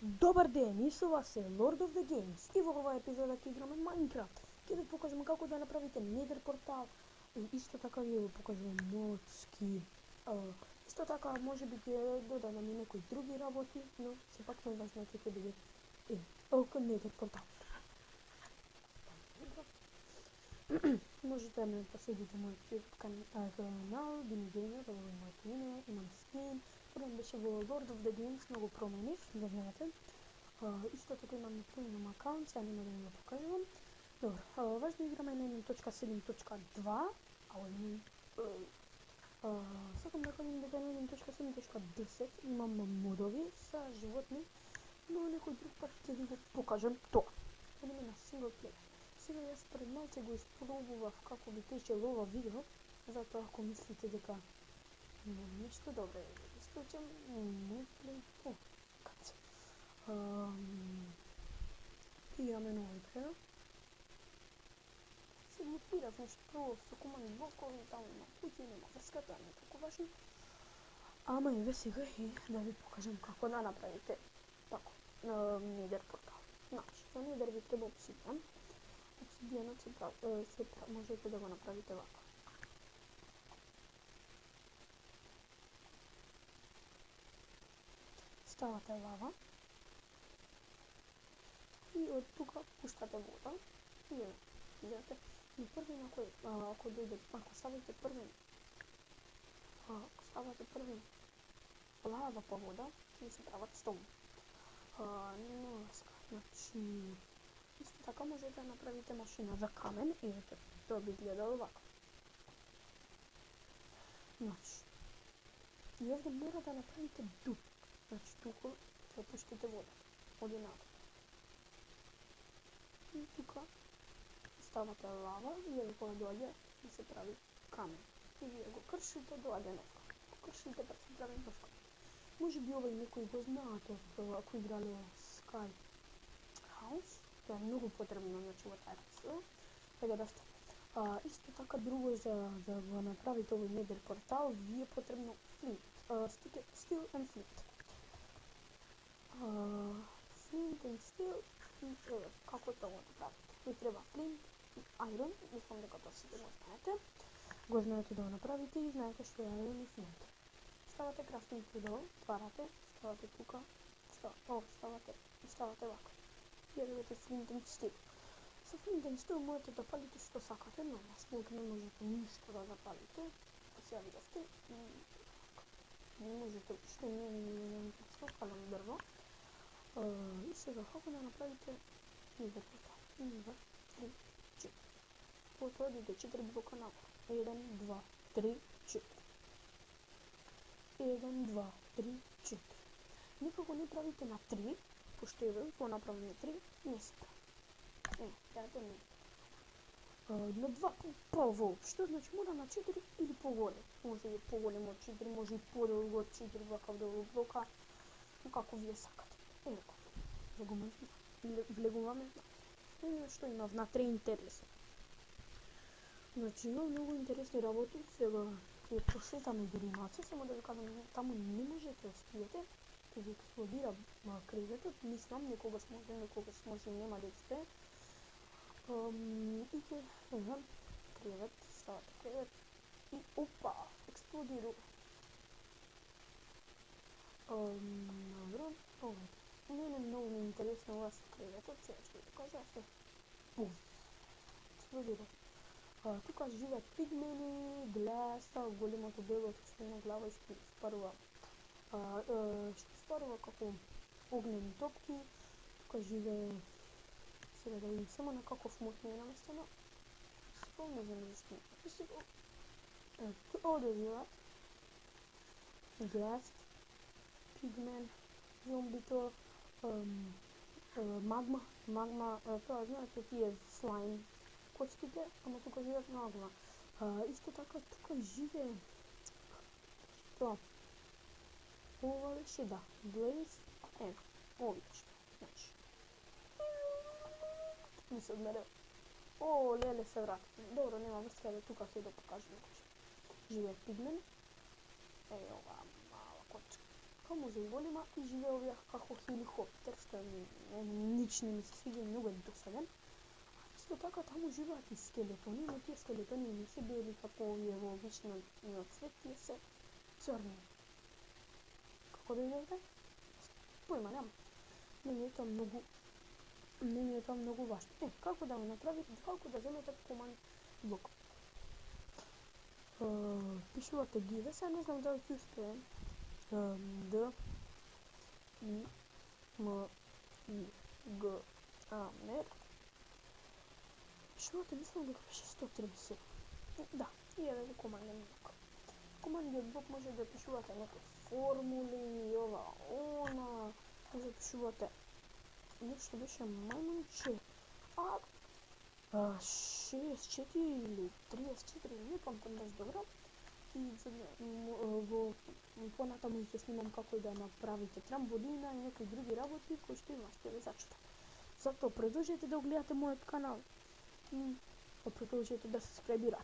Добар ден, исува се Lord of the Games и во оваа епизода ќе играме Minecraft. Ќе ви покажам како да направите Nether портал и исто така ви покажувам модски. Исто така можеби ќе додадам и некои други работи, но сепак најважното ќе биде Nether портал. Можете да ме последите мојот YouTube канал, Dini Gamer, ово е моето име, имам скин. Првен беше во Lord of the Games, многу променив, да знаете. Исто така имам премиум акаунт, сега нема да ви го покажувам. Добро, важно играме на 1.7.2, сакам да кажам дека на 1.7.10 имам модови за животни, но некој друг пат ќе ви го покажам тоа. Идеме на синглплеер. Сега јас пред малце го испробував како би течело ова видео, затоа ако мислите дека нешто добро е, исклучам не плей по кац. Играме нова игра. Се глупирав нешто прво со команди блокови, таму има куќи, нема врска, тоа не е толку важно. Ама еве сега и да ви покажам како да направите тако Nether портал. Значи, за Nether ви треба обсидијан. Обсидијанот се можете да го направите вака. Ставате лава и од тука пуштате вода и видите на први на кој ако дојде ако ставите први лава по вода ќе се прават стом. Нема врска. Значи исто така можете да направите машина за камен и тоа би изгледало вака. Значи и овде мора да направите дупк. Значи тука ќе пуштите вода оди надолу. И тука ставате лава и еве кога доаѓа да се прави камен. И вие го кршите, доаѓа нов. Го кршите па се прави нов. Може би ова и некои го знаат ако играле Sky House. Тоа е многу потребно, значи во таа игра. Така да исто така друго за да го направите овој Nether портал, ви е потребно steel and flint. Flint and steel и еве како тоа го направите. Ви треба flint и iron, мислам дека тоа сите го знаете. Го знаете да го направите и знаете што е iron и flint. Ставате crafting table, отварате, ставате тука, ставате вака. Ја добивате flint and steel. Со flint and steel можете да палите што сакате, но на снег не можете ништо да запалите. Сега видовте и не можете уште не палам дрво. И сега како да направите Nether портал. 1, 2, 3, 4. Потоа иде 4 блока нагоре. 1, 2, 3, 4. 1, 2, 3, 4. Никако не правите на 3, пошто еве го направам на 3, не се прави. Јате не. На 2 воопшто, значи мора на 4 или поголем. Може и поголем од 4, може и подолго од 4 вакав долу блока, како вие сакате. Еко, влегуваме. Што има внатре интересно. Значи има многу интересни работи, сега ќе пошетаме гримаца, само да ви кажам, таму не можете да спиете, ќе ви експлодира креветот, мислам, некогаш може и нема да успее. И ќе кревет, ставате кревет и опа, експлодирува. Добро, мене многу ми интересно ова со креветот, сега што ви кажа, пум, експлодира. Тука живеат пигмени, глеста, големото бело што има глава испарува како огнени топки. Тука живее, сега да видим само на каков мод не е наместено. Не знам зашто написано. Овде живеат глест, пигмен, зомбито, магма, тоа знаете тие слайм коцките, ама тука живеат магма. Исто така тука живее тоа. Ова беше да, Blaze, ови што, значи. Не се одмере. Леле се врати. Добро, нема врска да тука се да покажем. Живее пигмен. Ова мала кочка. Како може и голема и живее овие како хеликоптер нич не ми се свиѓа, многу е досаден. Исто така таму живеат и скелетони, но тие скелетони не се бели како овие во обичниот свет, тие се црни. Како да видите? Појма нема. Не ми е тоа многу важно. Како да го направите, како да земете команд блок. Пишувате гиве, сега не знам дали ќе успеем. Д И М И Г А Н. Пишувате, мислам дека беше 130. Да, и еве го команден блок. Командниот блок може да пишувате некои формули, ова, она, може да пишувате нешто беше мајмунче. 64 или 34, не памтам баш добро. И во понатаму ќе снимам како да направите трамболина и некои други работи кои што имаш ќе ве зачитам. Затоа продолжете да гледате мојот канал и продолжете да се сабскрајбирате.